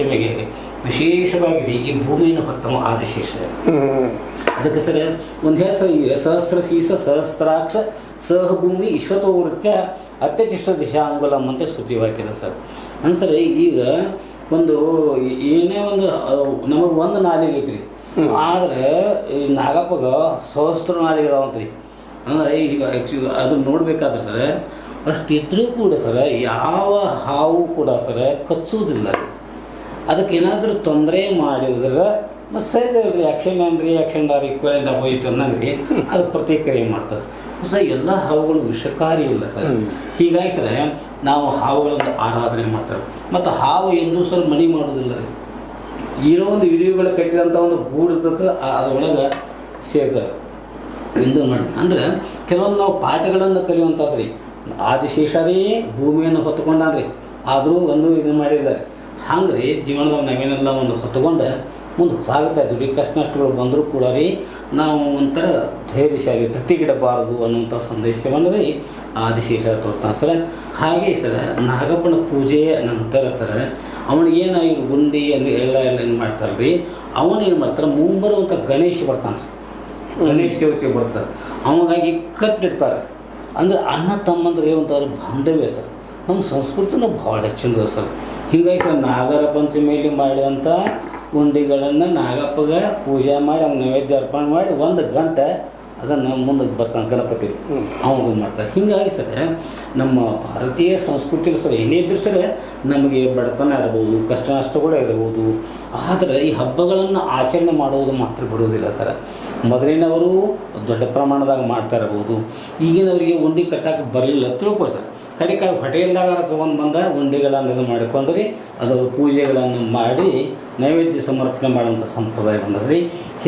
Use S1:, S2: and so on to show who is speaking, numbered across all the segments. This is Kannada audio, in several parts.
S1: ಪಂಚಮಿಗೆ ವಿಶೇಷವಾಗಿ ಈ ಭೂಮಿಯನ್ನು ಹೊತ್ತವ ಆದಿಶೇಷ. ಅದಕ್ಕೆ ಸರ್ ಒಂದು ಸಹಸ್ರ ಶೀಸ ಸಹಸ್ರಾಕ್ಷ ಸಹ ಭೂಮಿ ವಿಶ್ವತೋವೃತ್ಯ ಅತ್ಯತಿಷ್ಠ ದಿಶಾಂಗುಲಂ ಅಂತ ಶ್ರುತಿವಾಕ್ಯದ ಸರ್. ಅಂದ್ರೆ ಈಗ ಒಂದು ಏನೇ ಒಂದು ನಮಗೆ ಒಂದು ನಾಲಿಗೆ ಐತ್ರಿ, ಆದರೆ ಈ ನಾಗಪ್ಪಗ ಸಹಸ್ರ ನಾಲಿಗೆ ಅದಾವಂತ್ರಿ. ಅಂದ್ರೆ ಈಗ ಅದನ್ನ ನೋಡ್ಬೇಕಾದ್ರೆ ಸರ್ ಅಷ್ಟಿದ್ರೂ ಕೂಡ ಸರ್ ಯಾವ ಹಾವು ಕೂಡ ಸರ್ ಕಚ್ಚುವುದಿಲ್ಲ. ಅದಕ್ಕೆ ಏನಾದರೂ ತೊಂದರೆ ಮಾಡಿದ್ರೆ ಮತ್ತು side action reaction are equivalent opposite ಅನ್ನಂಗ್ರಿ ಅದು ಪ್ರತಿಕ್ರಿಯೆ ಮಾಡ್ತದೆ. ಸರ್ ಎಲ್ಲ ಹಾವುಗಳು ವಿಷಕಾರಿ ಇಲ್ಲ ಸರ್. ಹೀಗಾಗಿ ಸರ್ ನಾವು ಹಾವುಗಳನ್ನು ಆರಾಧನೆ ಮಾಡ್ತಾರೆ. ಮತ್ತು ಹಾವು ಎಂದೂ ಸರ್ ಮಣಿ ಮಾಡೋದಿಲ್ಲ ರೀ. ಏನೋ ಒಂದು ಇರುವೆಗಳು ಕಟ್ಟಿದಂಥ ಒಂದು ಗೂಡು ಇರ್ತದೆ, ಅದರೊಳಗೆ ಸೇರ್ತಾರೆ ಎಂದು ಮಾಡಿ. ಅಂದ್ರೆ ಕೆಲವೊಂದು ನಾವು ಪಾಠಗಳನ್ನು ಕಲಿಯುವಂಥದ್ರಿ. ಆದಿಶೇಷರೇ ಭೂಮಿಯನ್ನು ಹೊತ್ತುಕೊಂಡ್ರಿ, ಆದರೂ ಒಂದು ಇದು ಮಾಡಿದ್ದಾರೆ. ಹಂಗೆ ಜೀವನದಾಗ ನಾವೇನೆಲ್ಲ ಒಂದು ಹೊತ್ತುಕೊಂಡು ಮುಂದೆ ಸಾಗುತ್ತಾ ಇದ್ವಿ. ಕಷ್ಟ ನಷ್ಟಗಳು ಬಂದರೂ ಕೂಡ ರೀ ನಾವು ಒಂಥರ ಧೈರ್ಯಶಾಲಿ ತೃಪ್ತಿಗಿಡಬಾರದು ಅನ್ನುವಂಥ ಸಂದೇಶವನ್ನು ರೀ ಆದಿಶೇಷ ತೋರ್ತಾನೆ ಸರ್. ಹಾಗೆ ಸರ್ ನಾಗಪ್ಪನ ಪೂಜೆಯ ನಂತರ ಸರ್ ಅವನಿಗೇನು ಇವರು ಗುಂಡಿ ಎಲ್ಲ ಏನು ಮಾಡ್ತಾರೆ ರೀ, ಅವನೇನು ಮಾಡ್ತಾರೆ ಮುಂಬರುವಂಥ ಗಣೇಶ ಬರ್ತಾನೆ ರೀ. ಗಣೇಶ ಚೌತಿ ಬರ್ತಾರೆ, ಅವಾಗಾಗಿ ಕಟ್ಟಿಡ್ತಾರೆ. ಅಂದರೆ ಅಣ್ಣ ತಮ್ಮಂದ್ರೆ ಏನಂತಾರೆ ಬಾಂಧವ್ಯ ಸರ್. ನಮ್ಮ ಸಂಸ್ಕೃತಿನೂ ಭಾಳ ಹೆಚ್ಚಿನ ಸರ್. ಹೀಗಾಗಿ ನಾಗರ ಪಂಚಮಿಯಲ್ಲಿ ಮಾಡಿದಂಥ ಉಂಡಿಗಳನ್ನು ನಾಗಪ್ಪಗೆ ಪೂಜೆ ಮಾಡಿ ಅವ್ನ ನೈವೇದ್ಯ ಅರ್ಪಣೆ ಮಾಡಿ 1 ಗಂಟೆ ಅದನ್ನು ಮುಂದಕ್ಕೆ ಬರ್ತಾನೆ ಗಣಪತಿ ಅವಾಗ ಮಾಡ್ತಾರೆ. ಹೀಗಾಗಿ ಸರ್ ನಮ್ಮ ಭಾರತೀಯ ಸಂಸ್ಕೃತಿ ಸರ್ ಏನೇ ಇದ್ರೂ ಸರ್ ನಮಗೆ ಬಡತನ ಇರ್ಬೋದು, ಕಷ್ಟ ನಷ್ಟಗಳೇ ಇರ್ಬೋದು, ಆದರೆ ಈ ಹಬ್ಬಗಳನ್ನು ಆಚರಣೆ ಮಾಡುವುದು ಮಾತ್ರ ಬಿಡುವುದಿಲ್ಲ ಸರ್. ಮೊದಲಿನವರು ದೊಡ್ಡ ಪ್ರಮಾಣದಾಗ ಮಾಡ್ತಾ ಇರ್ಬೋದು, ಈಗಿನವರಿಗೆ ಉಂಡೆ ಕಟ್ಟಕ್ಕೆ ಬರಲಿಲ್ಲ ತಿಳ್ಕೊ ಸರ್. ಕಡಿಕಾಯಿ ಹೋಟೆಲ್ದಾಗ ತೊಗೊಂಡು ಬಂದ ಉಂಡೆಗಳನ್ನು ಇದು ಮಾಡಿಕೊಂಡ್ರಿ, ಅದರ ಪೂಜೆಗಳನ್ನು ಮಾಡಿ ನೈವೇದ್ಯ ಸಮರ್ಪಣೆ ಮಾಡುವಂಥ ಸಂಪ್ರದಾಯ ಬಂದದ್ರಿ.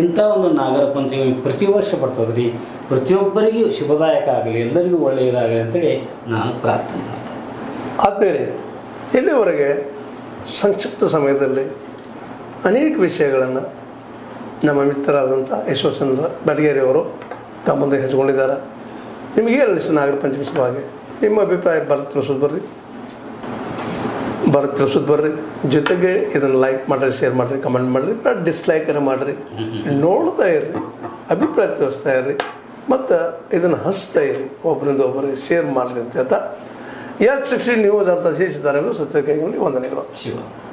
S1: ಇಂಥ ಒಂದು ನಾಗರ ಪಂಚಮಿ ಪ್ರತಿ ವರ್ಷ ಬರ್ತದೆ ರೀ. ಪ್ರತಿಯೊಬ್ಬರಿಗೂ ಶುಭದಾಯಕ ಆಗಲಿ, ಎಲ್ಲರಿಗೂ ಒಳ್ಳೆಯದಾಗಲಿ ಅಂತೇಳಿ ನಾನು ಪ್ರಾರ್ಥನೆ ಮಾಡ್ತೇನೆ.
S2: ಆದ್ಮೇಲೆ ಇಲ್ಲಿವರೆಗೆ ಸಂಕ್ಷಿಪ್ತ ಸಮಯದಲ್ಲಿ ಅನೇಕ ವಿಷಯಗಳನ್ನು ನಮ್ಮ ಮಿತ್ರರಾದಂಥ ಯಶವಂತಚಂದ್ರ ಬೆಟಗೇರಿಯವರು ತಮ್ಮ ಮುಂದೆ ಹಂಚಿಕೊಂಡಿದ್ದಾರೆ. ನಿಮಗೆ ಅನಿಸ್ತು ನಾಗರ ಪಂಚಮಿ ಸಲುವಾಗಿ ನಿಮ್ಮ ಅಭಿಪ್ರಾಯ ತಿಳಿಸೋದು ಬರ್ರಿ. ಜೊತೆಗೆ ಇದನ್ನು ಲೈಕ್ ಮಾಡಿರಿ, ಶೇರ್ ಮಾಡಿರಿ, ಕಮೆಂಟ್ ಮಾಡಿರಿ, ಡಿಸ್ಲೈಕನ್ನು ಮಾಡಿರಿ, ನೋಡ್ತಾ ಇರ್ರಿ, ಅಭಿಪ್ರಾಯ ತಿಳಿಸ್ತಾ ಇರ್ರಿ, ಮತ್ತು ಇದನ್ನು ಹಂಚ್ತಾ ಇರಿ, ಒಬ್ಬರಿಂದ ಒಬ್ಬರಿಗೆ ಶೇರ್ ಮಾಡಿರಿ ಅಂತ ಹೇಳ್ತಾ H16 ನ್ಯೂಸ್ ಅರ್ಥ ತಿಳಿಸಿದ್ದಾರೆ. ಸತ್ಯ ಕೈಗೊಂಡು ವಂದನೆಗಳು.
S1: ಶಿವ.